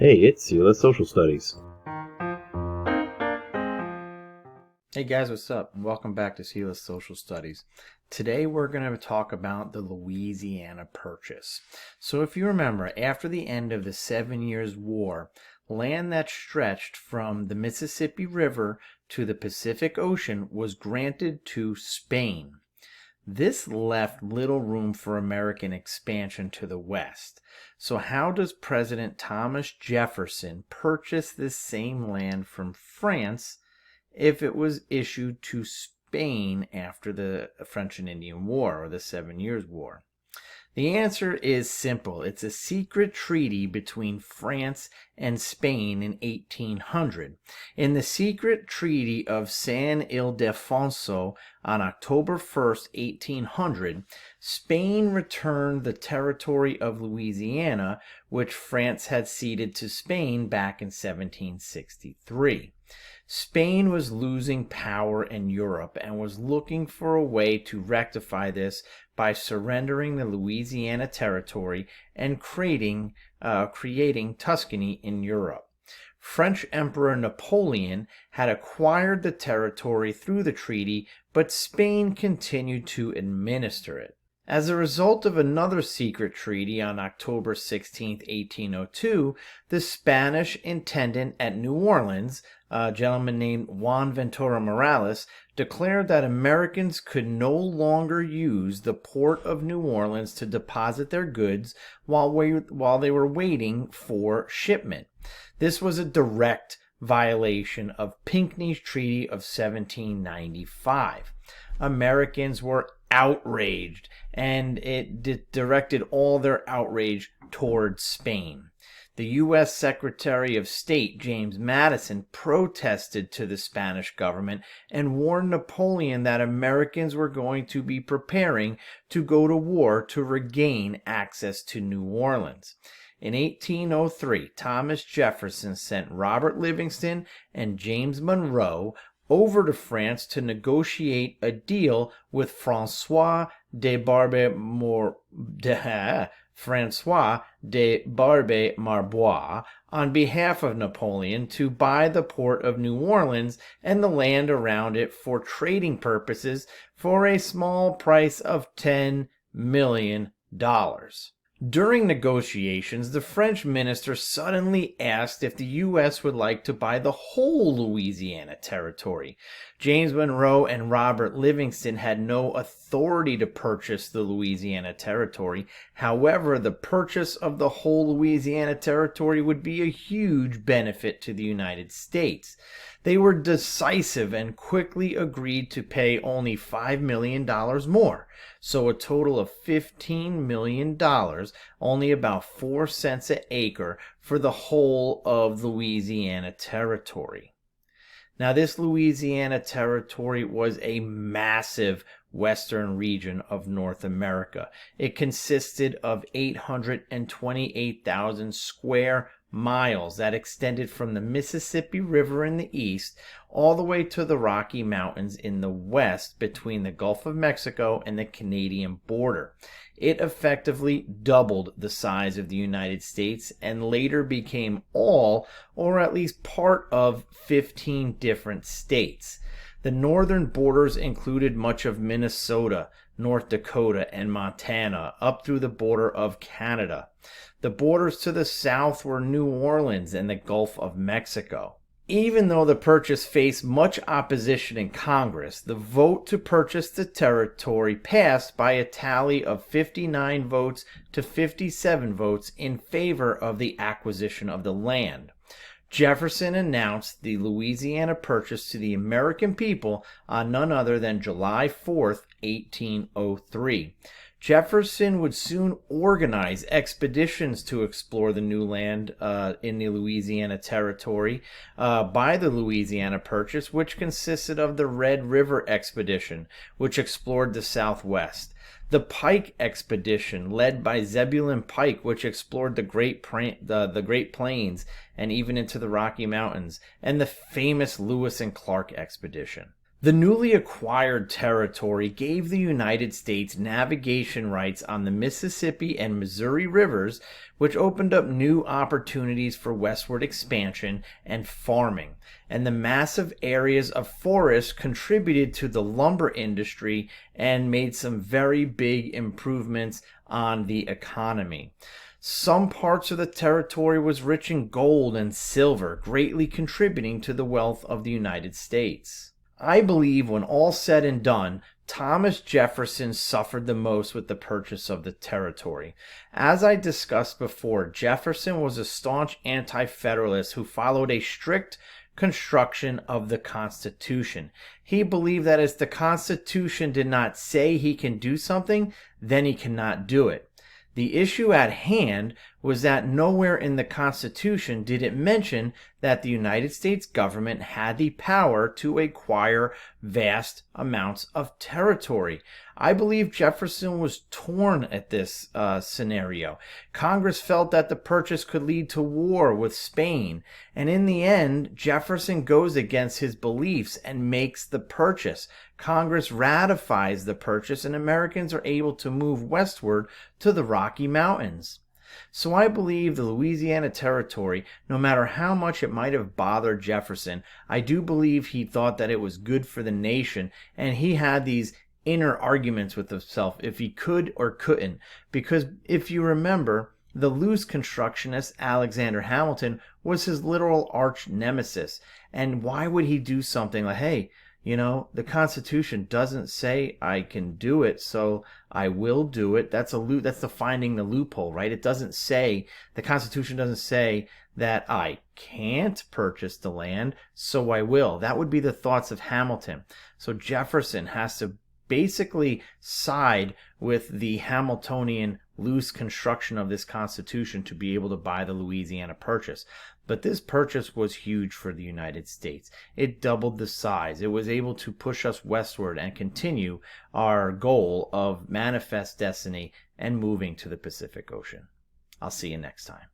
Hey, it's Sela Social Studies. Hey guys, what's up? Welcome back to Sila's Social Studies. Today we're going to talk about the Louisiana Purchase. So if you remember, after the end of the 7 Years' War, land that stretched from the Mississippi River to the Pacific Ocean was granted to Spain. This left little room for American expansion to the west. So how does President Thomas Jefferson purchase this same land from France if it was issued to Spain after the French and Indian War or the 7 Years' War? The answer is simple. It's a secret treaty between France and Spain in 1800. In the secret treaty of San Ildefonso on October 1st, 1800, Spain returned the territory of Louisiana, which France had ceded to Spain back in 1763. Spain was losing power in Europe and was looking for a way to rectify this by surrendering the Louisiana territory and creating Tuscany in Europe. French Emperor Napoleon had acquired the territory through the treaty, but Spain continued to administer it. As a result of another secret treaty on October 16, 1802, the Spanish intendant at New Orleans, a gentleman named Juan Ventura Morales, declared that Americans could no longer use the port of New Orleans to deposit their goods while they were waiting for shipment. This was a direct violation of Pinckney's Treaty of 1795. Americans were outraged, and it directed all their outrage towards Spain. The U.S. Secretary of State, James Madison, protested to the Spanish government and warned Napoleon that Americans were going to be preparing to go to war to regain access to New Orleans. In 1803, Thomas Jefferson sent Robert Livingston and James Monroe over to France to negotiate a deal with Francois de Marbois on behalf of Napoleon to buy the port of New Orleans and the land around it for trading purposes for a small price of $10 million. During negotiations, the French minister suddenly asked if the U.S. would like to buy the whole Louisiana territory. James Monroe and Robert Livingston had no authority to purchase the Louisiana territory. However, the purchase of the whole Louisiana territory would be a huge benefit to the United States. They were decisive and quickly agreed to pay only $5 million more. So a total of $15 million, only about 4 cents an acre for the whole of Louisiana territory. Now, this Louisiana territory was a massive western region of North America. It consisted of 828,000 square miles that extended from the Mississippi River in the east all the way to the Rocky Mountains in the west between the Gulf of Mexico and the Canadian border. It effectively doubled the size of the United States and later became all, or at least part of, 15 different states. The northern borders included much of Minnesota, North Dakota, and Montana, up through the border of Canada. The borders to the south were New Orleans and the Gulf of Mexico. Even though the purchase faced much opposition in Congress, the vote to purchase the territory passed by a tally of 59 votes to 57 votes in favor of the acquisition of the land. Jefferson announced the Louisiana Purchase to the American people on none other than July 4th, 1803. Jefferson would soon organize expeditions to explore the new land in the Louisiana Territory by the Louisiana Purchase, which consisted of the Red River Expedition, which explored the Southwest, the Pike Expedition, led by Zebulon Pike, which explored the Great Plains and even into the Rocky Mountains, and the famous Lewis and Clark Expedition. The newly acquired territory gave the United States navigation rights on the Mississippi and Missouri rivers, which opened up new opportunities for westward expansion and farming. And the massive areas of forest contributed to the lumber industry and made some very big improvements on the economy. Some parts of the territory was rich in gold and silver, greatly contributing to the wealth of the United States. I believe when all said and done, Thomas Jefferson suffered the most with the purchase of the territory. As I discussed before, Jefferson was a staunch anti-federalist who followed a strict construction of the Constitution. He believed that as the Constitution did not say he can do something, then he cannot do it. The issue at hand was that nowhere in the Constitution did it mention that the United States government had the power to acquire vast amounts of territory. I believe Jefferson was torn at this scenario. Congress felt that the purchase could lead to war with Spain, and in the end, Jefferson goes against his beliefs and makes the purchase. Congress ratifies the purchase, and Americans are able to move westward to the Rocky Mountains. So I believe the Louisiana Territory, no matter how much it might have bothered Jefferson, I do believe he thought that it was good for the nation, and he had these inner arguments with himself if he could or couldn't. Because if you remember, the loose constructionist Alexander Hamilton was his literal arch nemesis. And why would he do something like, hey, you know, the Constitution doesn't say I can do it, so I will do it. That's the finding the loophole, right? It doesn't say, the Constitution doesn't say that I can't purchase the land, so I will. That would be the thoughts of Hamilton. So Jefferson has to basically side with the Hamiltonian loose construction of this Constitution to be able to buy the Louisiana Purchase. But this purchase was huge for the United States. It doubled the size. It was able to push us westward and continue our goal of manifest destiny and moving to the Pacific Ocean. I'll see you next time.